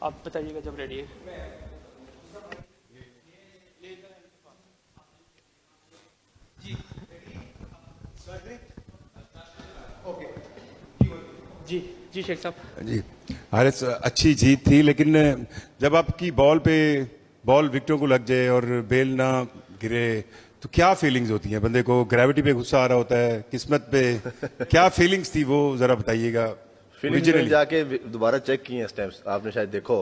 आप बताइएगा जब रेडी है। जी जी शेख साहब। जी हारिस, अच्छी जीत थी, लेकिन जब आपकी बॉल विकेटों को लग जाए और बेल ना गिरे तो क्या फीलिंग्स होती हैं? बंदे को ग्रेविटी पे गुस्सा आ रहा होता है, किस्मत पे क्या फीलिंग्स थी वो जरा बताइएगा। फीलिंग्स मैंने जाके दोबारा चेक किए हैं स्टैम्प्स, आपने शायद देखो।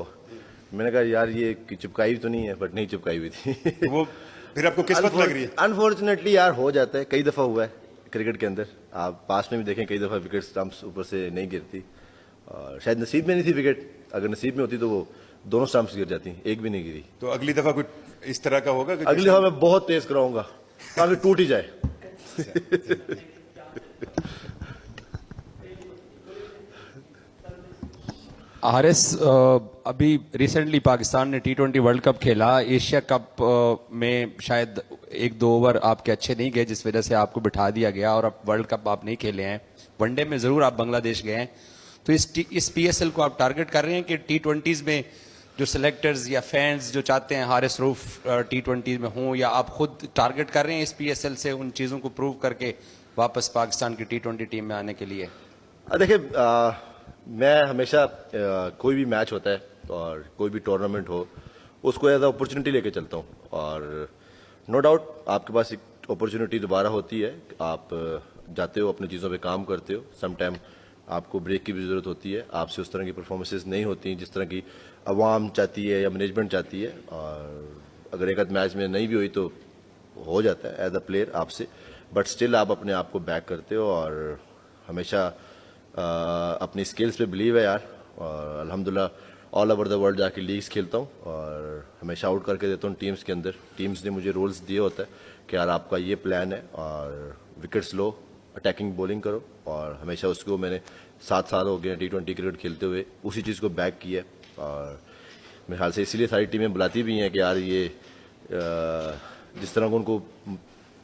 मैंने कहा यार ये चिपकाई तो नहीं है, बट नहीं चिपकाई हुई थी। तो वो फिर आपको किस्मत लग रही है? अनफॉर्चुनेटली यार हो जाता है, कई दफा हुआ है क्रिकेट के अंदर। आप पास में भी देखें, कई दफा विकेट स्टंप्स ऊपर से नहीं गिरती, और शायद नसीब में नहीं थी विकेट। अगर नसीब में होती तो वो दोनों स्टंप्स गिर जाती, एक भी नहीं गिरी। तो अगली दफा कुछ इस तरह का होगा? अगली दफा मैं बहुत तेज कराऊंगा ताकि टूट ही जाए। हारिस, अभी रिसेंटली पाकिस्तान ने T20 वर्ल्ड कप खेला। एशिया कप में शायद 1-2 ओवर आपके अच्छे नहीं गए, जिस वजह से आपको बिठा दिया गया और अब वर्ल्ड कप आप नहीं खेले हैं। वनडे में जरूर आप बांग्लादेश गए हैं, तो इस PSL को आप टारगेट कर रहे हैं कि T20s में जो सिलेक्टर्स या फैंस जो चाहते हैं हारिस रऊफ T20 में हों, या आप खुद टारगेट कर रहे हैं इस PSL से उन चीज़ों को प्रूव करके वापस पाकिस्तान की T20 टीम में आने के लिए? देखिए, मैं हमेशा कोई भी मैच होता है और कोई भी टूर्नामेंट हो, उसको एज अ अपॉर्चुनिटी लेके चलता हूँ। और नो डाउट आपके पास एक अपॉर्चुनिटी दोबारा होती है, आप जाते हो, अपनी चीज़ों पे काम करते हो। सम टाइम आपको ब्रेक की भी ज़रूरत होती है, आपसे उस तरह की परफॉर्मेंसेज नहीं होती जिस तरह की अवाम चाहती है या मैनेजमेंट चाहती है। और अगर एक आध मैच में नहीं भी हुई तो हो जाता है एज अ प्लेयर आपसे, बट स्टिल आप अपने आप को बैक करते हो और हमेशा अपनी स्किल्स पे बिलीव है यार। और अल्हम्दुलिल्लाह ऑल ओवर द वर्ल्ड जाके लीग्स खेलता हूँ और हमेशा आउट करके देता हूँ टीम्स के अंदर। टीम्स ने मुझे रोल्स दिए होता है कि यार आपका ये प्लान है और विकेट्स लो, अटैकिंग बॉलिंग करो, और हमेशा उसको मैंने 7 साल हो गए T20 क्रिकेट खेलते हुए उसी चीज़ को बैक किया। और मेरे ख्याल से इसीलिए सारी टीमें बुलाती भी हैं कि यार ये जिस तरह को उनको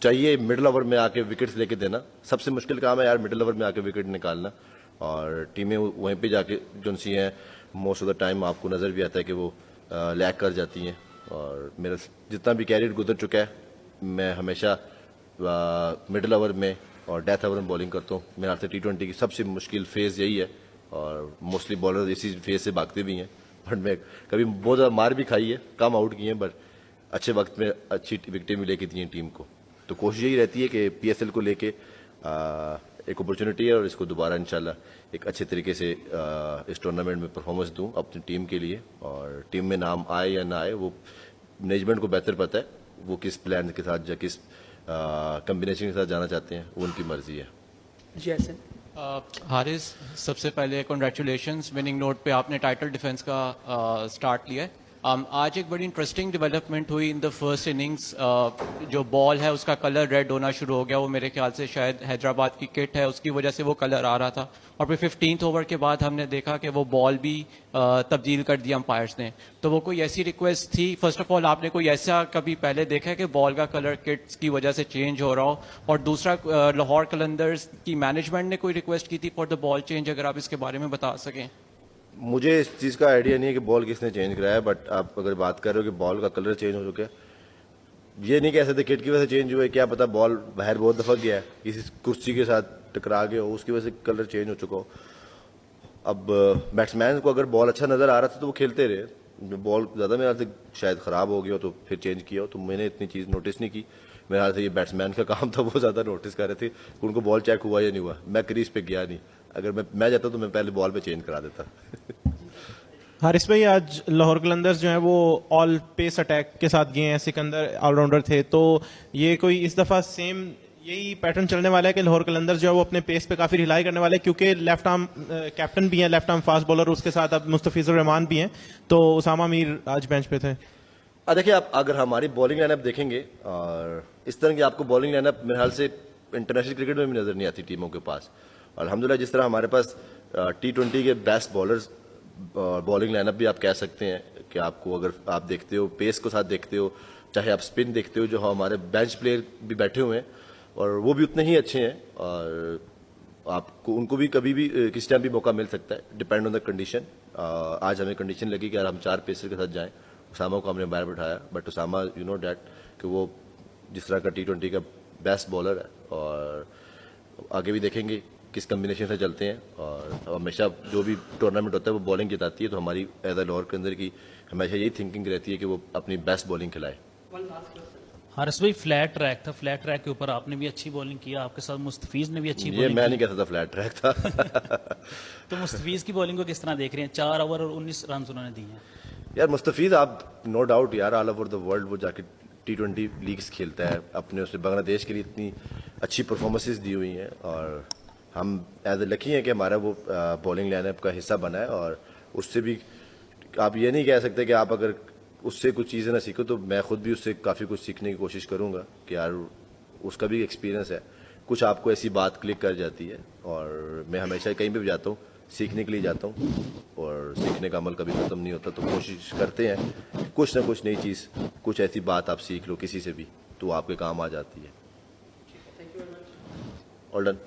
चाहिए मिडिल ओवर में आके विकेट्स लेके देना, सबसे मुश्किल काम है यार मिडिल ओवर में आके विकेट निकालना। और टीमें वहीं पे जाके जो सी हैं, मोस्ट ऑफ द टाइम आपको नज़र भी आता है कि वो लैग कर जाती हैं। और मेरा जितना भी कैरियर गुजर चुका है, मैं हमेशा मिडिल ओवर में और डेथ ओवर में बॉलिंग करता हूँ। मेरे हाथ से T20 की सबसे मुश्किल फेज़ यही है और मोस्टली बॉलर इसी फेज़ से भागते भी हैं। बट मैं कभी बहुत ज़्यादा मार भी खाई है, कम आउट किए हैं, बट अच्छे वक्त में अच्छी विकेटें भी लेके दी हैं टीम को। तो कोशिश यही रहती है कि PSL को लेके एक अपॉर्चुनिटी है और इसको दोबारा इंशाल्लाह एक अच्छे तरीके से इस टूर्नामेंट में परफॉर्मेंस दूं अपनी टीम के लिए। और टीम में नाम आए या ना आए वो मैनेजमेंट को बेहतर पता है, वो किस प्लान के साथ या किस कम्बिनेशन के साथ जाना चाहते हैं, वो उनकी मर्जी है। जी ऐसे हारिस, सबसे पहले कॉन्ग्रेचुलेशंस, विनिंग नोट पे आपने टाइटल डिफेंस का स्टार्ट लिया है। आज एक बड़ी इंटरेस्टिंग डेवलपमेंट हुई इन द फर्स्ट इनिंग्स। जो बॉल है उसका कलर रेड होना शुरू हो गया। वो मेरे ख्याल से शायद हैदराबाद की किट है, उसकी वजह से वो कलर आ रहा था। और फिर 15th ओवर के बाद हमने देखा कि वो बॉल भी तब्दील कर दिया अंपायर्स ने। तो वो कोई ऐसी रिक्वेस्ट थी, फर्स्ट ऑफ ऑल आपने कोई ऐसा कभी पहले देखा है कि बॉल का कलर किट्स की वजह से चेंज हो रहा हो? और दूसरा, लाहौर कलंदर्स की मैनेजमेंट ने कोई रिक्वेस्ट की थी फॉर द बॉल चेंज? अगर आप इसके बारे में बता सकें। मुझे इस चीज़ का आइडिया नहीं है कि बॉल किसने चेंज कराया, बट आप अगर बात कर रहे हो कि बॉल का कलर चेंज हो चुका है, ये नहीं कह सकते किट की वजह से चेंज हुआ है। क्या पता बॉल बाहर बहुत दफा गया है, किसी कुर्सी के साथ टकरा गया हो, उसकी वजह से कलर चेंज हो चुका हो। अब बैट्समैन को अगर बॉल अच्छा नजर आ रहा था तो वो खेलते रहे। बॉल ज़्यादा मेरे हाथ से शायद ख़राब हो गया हो तो फिर चेंज किया हो, तो मैंने इतनी चीज़ नोटिस नहीं की। मेरे हाथ से ये बैट्समैन का काम था, वो ज़्यादा नोटिस कर रहे थे कि उनको बॉल चेक हुआ या नहीं हुआ। मैं क्रीज पे गया नहीं, अगर मैं जाता तो मैं पहले बॉल पे चेंज करा देता। हारिस भाई, आज लाहौर कलंदर्स जो है वो ऑल पेस अटैक के साथ गए हैं, सिकंदर ऑलराउंडर थे, तो ये कोई इस दफ़ा सेम यही पैटर्न चलने वाला है कि लाहौर कलंदर्स जो है वो अपने पेस पे काफ़ी रिलाई करने वाले हैं? क्योंकि लेफ्ट आर्म कैप्टन भी हैं, लेफ्ट आर्म फास्ट बॉलर, उसके साथ अब मुस्तफिजुर रहमान भी हैं, तो उसामा मीर आज बेंच पे थे। देखिए, आप अगर हमारी बॉलिंग लाइनअप देखेंगे और इस तरह की आपको बॉलिंग लाइनअप मेरे ख्याल से इंटरनेशनल क्रिकेट में भी नज़र नहीं आती टीमों के पास। अल्हम्दुलिल्लाह जिस तरह हमारे पास T20 के बेस्ट बॉलर्स, बॉलिंग लाइनअप भी आप कह सकते हैं कि आपको अगर आप देखते हो पेस को साथ देखते हो, चाहे आप स्पिन देखते हो, जो हमारे बेंच प्लेयर भी बैठे हुए हैं और वो भी उतने ही अच्छे हैं। और आपको उनको भी कभी भी किसी टाइम भी मौका मिल सकता है, डिपेंड ऑन द कंडीशन। आज हमें कंडीशन लगी कि यार हम 4 पेसर के साथ जाएं। उसामा को हमने बाहर बिठाया, but Usama you know that कि वो जिस तरह का T20 का बेस्ट बॉलर है, और आगे भी देखेंगे किस कम्बिनेशन से चलते हैं। और हमेशा जो भी टूर्नामेंट होता है वो बॉलिंग जिताती है, तो हमारी एज अ लाहौर के अंदर की हमेशा यही थिंकिंग रहती है कि वो अपनी बेस्ट बॉलिंग खिलाए। हारिस भाई, फ्लैट ट्रैक था, फ्लैट ट्रैक के ऊपर आपने भी अच्छी बॉलिंग किया, आपके साथ मुस्तफीज ने भी अच्छी ये बॉलिंग मैं नहीं कहता था फ्लैट ट्रैक था। तो मुस्तफीज की बॉलिंग को किस तरह देख रहे हैं? 4 ओवर और 19 रन उन्होंने दिए हैं। यार मुस्तफीज, आप नो डाउट यार ऑल ओवर द वर्ल्ड वो जाके T20 लीग्स खेलता है, अपने उसने बांग्लादेश के लिए इतनी अच्छी परफॉर्मेंसेस दी हुई हैं, और हम एज ए लकी हैं कि हमारा वो बॉलिंग लाइनअप का हिस्सा बना है। और उससे भी आप ये नहीं कह सकते कि आप अगर उससे कुछ चीज़ें ना सीखो, तो मैं खुद भी उससे काफ़ी कुछ सीखने की कोशिश करूँगा कि यार उसका भी एक्सपीरियंस है, कुछ आपको ऐसी बात क्लिक कर जाती है। और मैं हमेशा कहीं भी जाता हूँ सीखने के लिए जाता हूँ, और सीखने का अमल कभी ख़त्म नहीं होता। तो कोशिश करते हैं कुछ ना कुछ नई चीज़, कुछ ऐसी बात आप सीख लो किसी से भी, तो आपके काम आ जाती है। All done.